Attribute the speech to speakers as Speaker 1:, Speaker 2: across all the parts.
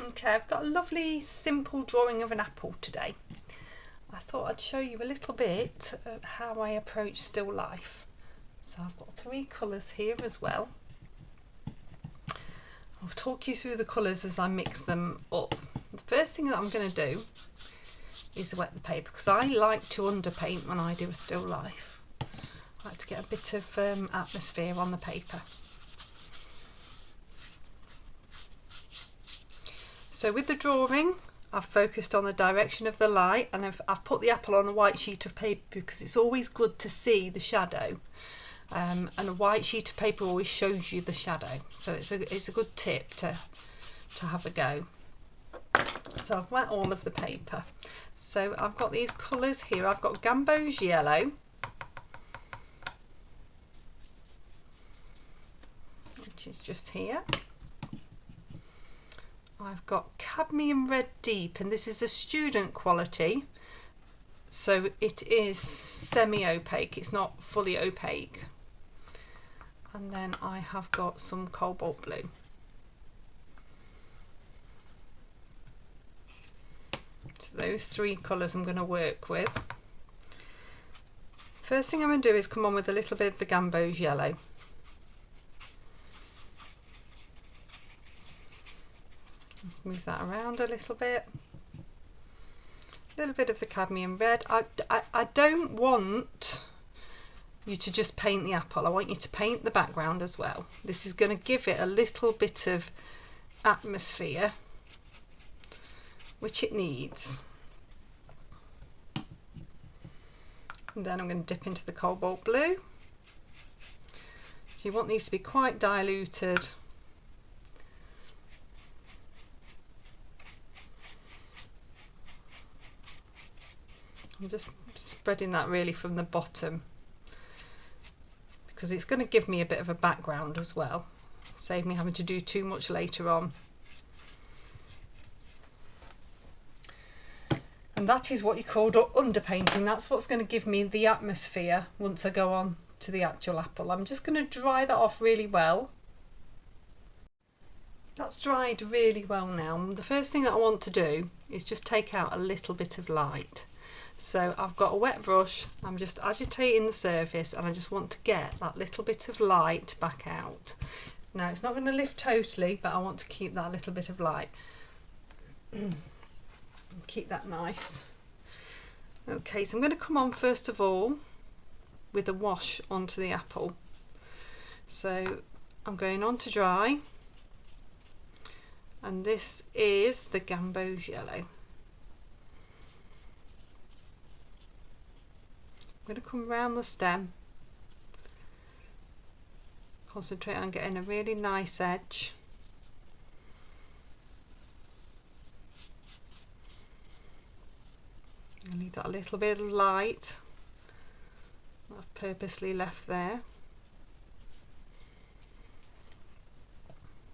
Speaker 1: Okay, I've got a lovely simple drawing of an apple today. I thought I'd show you a little bit of how I approach still life. So I've got 3 colours here as well. I'll talk you through the colours as I mix them up. The first thing that I'm going to do is wet the paper, because I like to underpaint when I do a still life. I like to get a bit of atmosphere on the paper. So with the drawing, I've focused on the direction of the light, and I've put the apple on a white sheet of paper because it's always good to see the shadow, and a white sheet of paper always shows you the shadow, so it's a good tip to have a go. So I've wet all of the paper. So I've got these colours here. I've got Gamboge yellow, which is just here. I've got cadmium red deep, and this is a student quality, so it is semi-opaque, it's not fully opaque. And then I have got some cobalt blue. So those 3 colours I'm going to work with. First thing I'm going to do is come on with a little bit of the Gamboge yellow. Just move that around a little bit. A little bit of the cadmium red. I don't want you to just paint the apple. I want you to paint the background as well. This is going to give it a little bit of atmosphere, which it needs. And then I'm going to dip into the cobalt blue. So you want these to be quite diluted. I'm just spreading that really from the bottom, because it's going to give me a bit of a background as well, save me having to do too much later on. And that is what you call underpainting. That's what's going to give me the atmosphere once I go on to the actual apple. I'm just going to dry that off really well. That's dried really well now. The first thing that I want to do is just take out a little bit of light. So I've got a wet brush, I'm just agitating the surface, and I just want to get that little bit of light back out. Now it's not going to lift totally, but I want to keep that little bit of light. Keep that nice. Okay, so I'm going to come on first of all with a wash onto the apple. So I'm going on to dry, and this is the Gamboge yellow. I'm going to come round the stem, concentrate on getting a really nice edge. I need that little bit of light that I've purposely left there.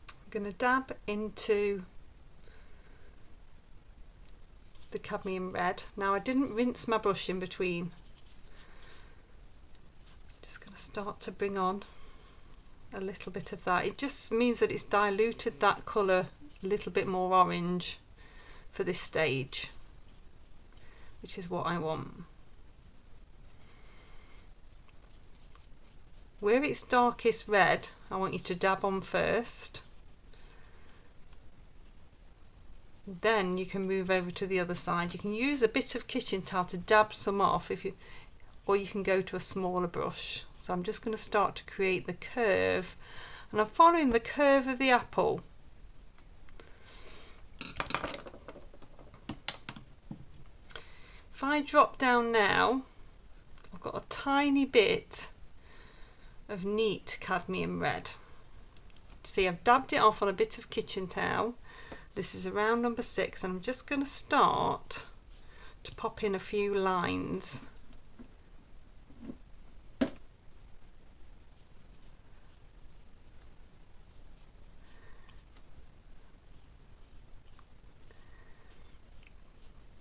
Speaker 1: I'm going to dab into the cadmium red. Now I didn't rinse my brush in between. Just going to start to bring on a little bit of that. It just means that it's diluted that colour a little bit more orange for this stage, which is what I want. Where it's darkest red, I want you to dab on first. Then you can move over to the other side. You can use a bit of kitchen towel to dab some off, or you can go to a smaller brush. So I'm just going to start to create the curve, and I'm following the curve of the apple. If I drop down now, I've got a tiny bit of neat cadmium red. See, I've dabbed it off on a bit of kitchen towel. This is around number 6, and I'm just going to start to pop in a few lines.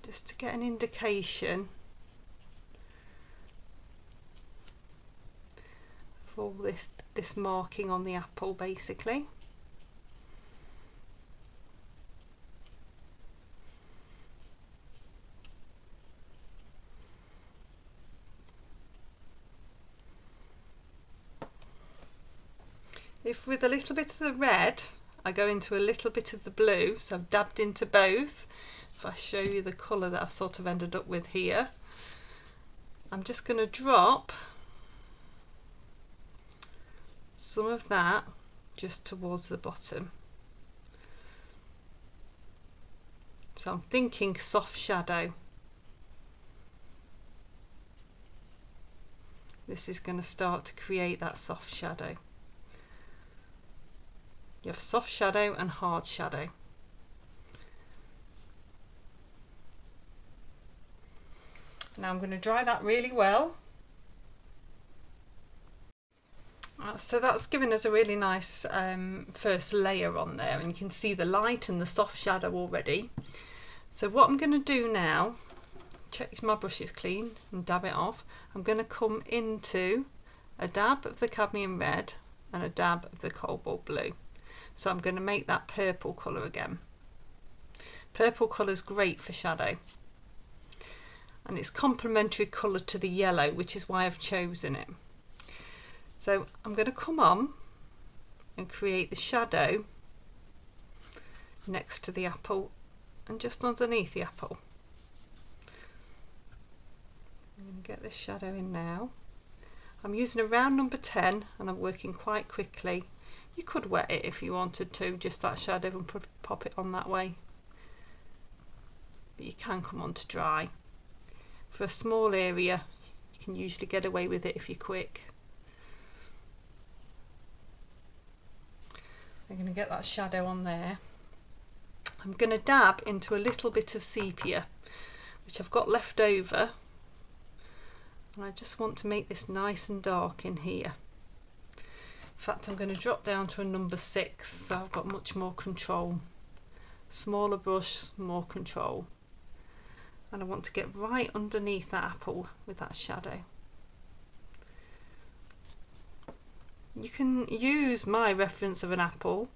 Speaker 1: Just to get an indication of all this marking on the apple, basically. If with a little bit of the red I go into a little bit of the blue, so I've dabbed into both. If I show you the colour that I've sort of ended up with here, I'm just going to drop some of that just towards the bottom. So I'm thinking soft shadow. This is going to start to create that soft shadow. You have soft shadow and hard shadow. Now I'm going to dry that really well. So that's given us a really nice first layer on there, and you can see the light and the soft shadow already. So what I'm going to do now, check my brush is clean and dab it off. I'm going to come into a dab of the cadmium red and a dab of the cobalt blue. So I'm going to make that purple colour again. Purple colour is great for shadow, and it's complementary colour to the yellow, which is why I've chosen it. So I'm going to come on and create the shadow next to the apple and just underneath the apple. I'm going to get this shadow in now. I'm using a round number 10 and I'm working quite quickly. You could wet it if you wanted to, just that shadow, and pop it on that way. But you can come on to dry. For a small area, you can usually get away with it if you're quick. I'm going to get that shadow on there. I'm going to dab into a little bit of sepia, which I've got left over, and I just want to make this nice and dark in here. In fact, I'm going to drop down to a number 6, so I've got much more control. Smaller brush, more control. And I want to get right underneath that apple with that shadow. You can use my reference of an apple,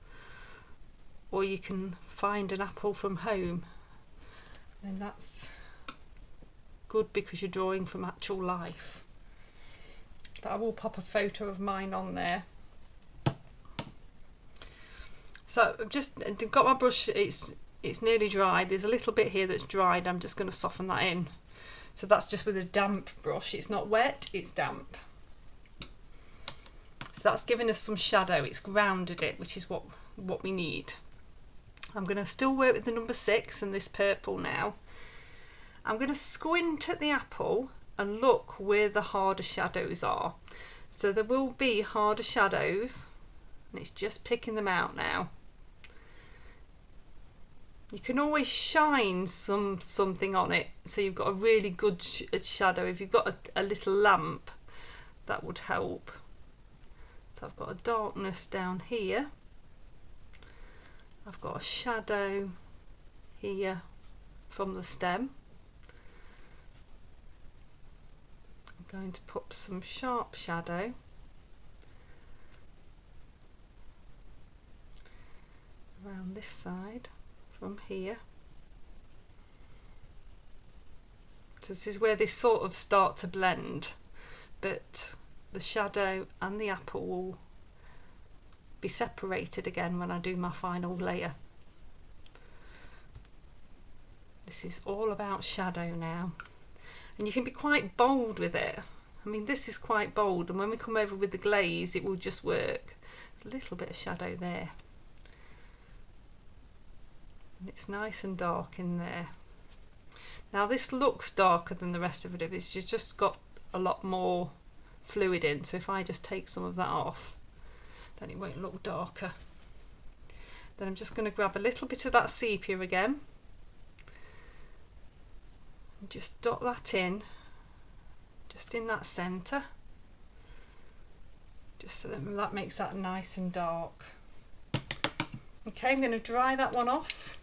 Speaker 1: or you can find an apple from home, and that's good because you're drawing from actual life. But I will pop a photo of mine on there. So I've just got my brush, it's nearly dry. There's a little bit here that's dried. I'm just going to soften that in. So that's just with a damp brush. It's not wet, it's damp. So that's given us some shadow. It's grounded it, which is what we need. I'm going to still work with the number 6 and this purple now. I'm going to squint at the apple and look where the harder shadows are. So there will be harder shadows, and it's just picking them out now. You can always shine something on it, so you've got a really good shadow. If you've got a little lamp, that would help. So I've got a darkness down here. I've got a shadow here from the stem. I'm going to put some sharp shadow around this side from here. So this is where they sort of start to blend, but the shadow and the apple will be separated again when I do my final layer. This is all about shadow now, and you can be quite bold with it. I mean, this is quite bold, and when we come over with the glaze it will just work. There's a little bit of shadow there, and it's nice and dark in there. Now this looks darker than the rest of it, it's just got a lot more fluid in, so if I just take some of that off, then it won't look darker. Then I'm just going to grab a little bit of that sepia again and just dot that in, just in that centre, just so that makes that nice and dark. Okay, I'm going to dry that one off.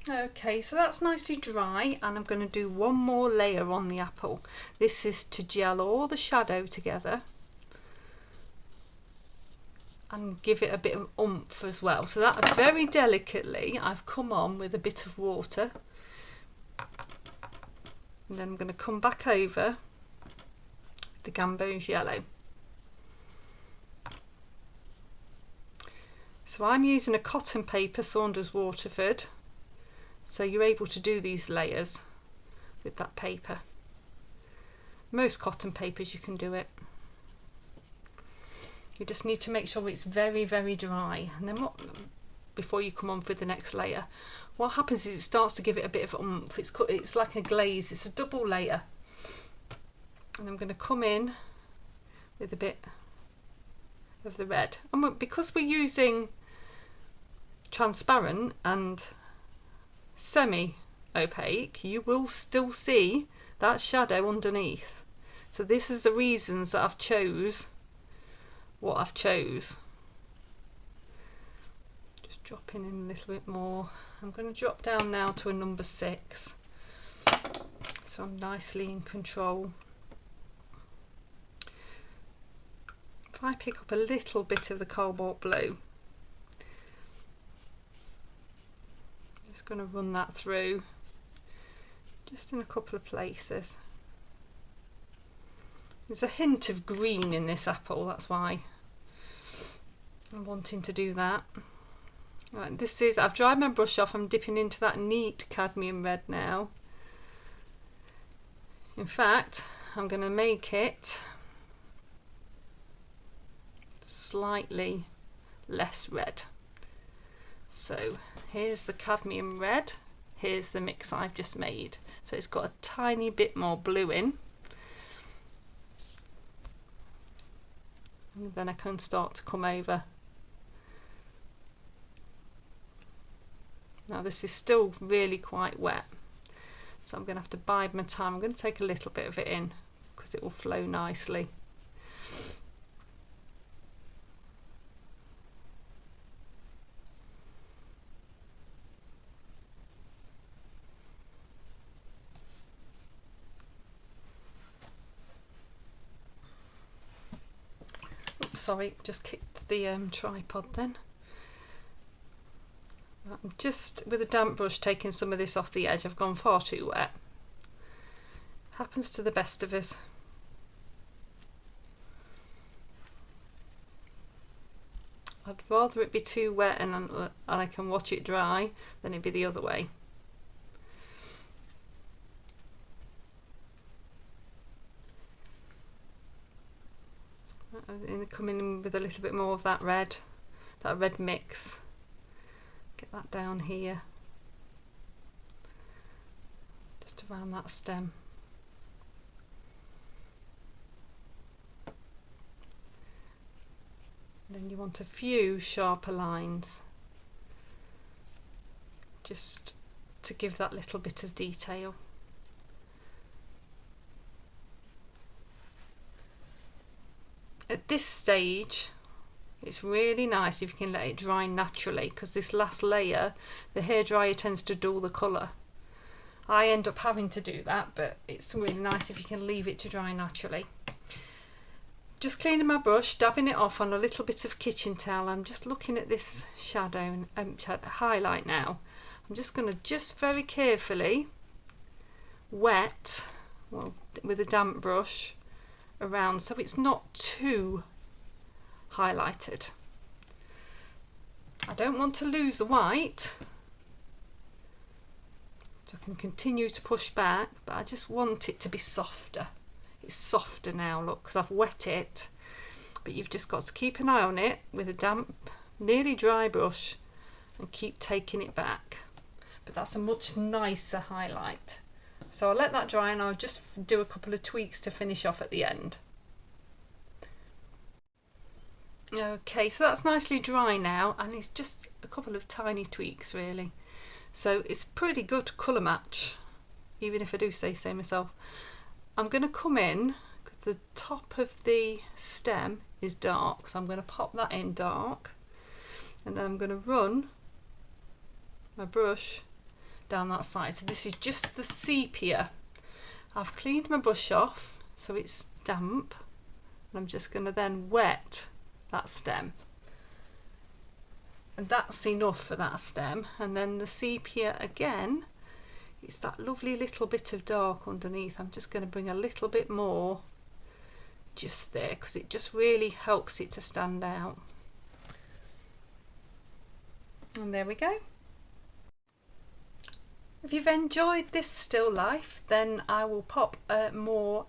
Speaker 1: Okay, so that's nicely dry, and I'm going to do one more layer on the apple. This is to gel all the shadow together and give it a bit of oomph as well. So that very delicately I've come on with a bit of water, and then I'm going to come back over the gamboge yellow. So I'm using a cotton paper, Saunders Waterford, so you're able to do these layers with that paper. Most cotton papers you can do it. You just need to make sure it's very, very dry, and then before you come on with the next layer. What happens is it starts to give it a bit of oomph. It's like a glaze, it's a double layer. And I'm going to come in with a bit of the red. And because we're using transparent and semi-opaque, you will still see that shadow underneath. So this is the reasons that I've chose what I've chose. Just dropping in a little bit more. I'm going to drop down now to a number 6, so I'm nicely in control. If I pick up a little bit of the cobalt blue, just going to run that through just in a couple of places. There's a hint of green in this apple, that's why I'm wanting to do that. Right, I've dried my brush off. I'm dipping into that neat cadmium red now. In fact, I'm going to make it slightly less red. So here's the cadmium red, here's the mix I've just made. So it's got a tiny bit more blue in. And then I can start to come over. Now this is still really quite wet, so I'm going to have to bide my time. I'm going to take a little bit of it in because it will flow nicely. Oops, sorry, just kicked the tripod then. I'm just with a damp brush taking some of this off the edge. I've gone far too wet. Happens to the best of us. I'd rather it be too wet and I can watch it dry than it be the other way. And coming in with a little bit more of that red mix. Get that down here, just around that stem. And then you want a few sharper lines, just to give that little bit of detail. At this stage, it's really nice if you can let it dry naturally, because this last layer, the hairdryer tends to dull the colour. I end up having to do that, but it's really nice if you can leave it to dry naturally. Just cleaning my brush, dabbing it off on a little bit of kitchen towel. I'm just looking at this shadow and highlight now. I'm just going to just very carefully wet, well, with a damp brush around so it's not too highlighted. I don't want to lose the white, so I can continue to push back, but I just want it to be softer. It's softer now, look, because I've wet it, but you've just got to keep an eye on it with a damp, nearly dry brush and keep taking it back. But that's a much nicer highlight. So I'll let that dry and I'll just do a couple of tweaks to finish off at the end. Okay, so that's nicely dry now, and it's just a couple of tiny tweaks really. So it's pretty good colour match, even if I do say so myself. I'm going to come in, because the top of the stem is dark, so I'm going to pop that in dark, and then I'm going to run my brush down that side. So this is just the sepia. I've cleaned my brush off so it's damp, and I'm just going to then wet that stem, and that's enough for that stem. And then the sepia again, it's that lovely little bit of dark underneath. I'm just going to bring a little bit more just there, because it just really helps it to stand out. And there we go. If you've enjoyed this still life, then I will pop a more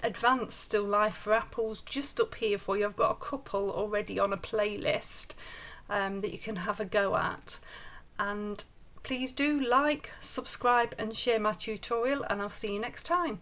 Speaker 1: advanced still life for apples just up here for you. I've got a couple already on a playlist that you can have a go at. And please do like, subscribe and share my tutorial, and I'll see you next time.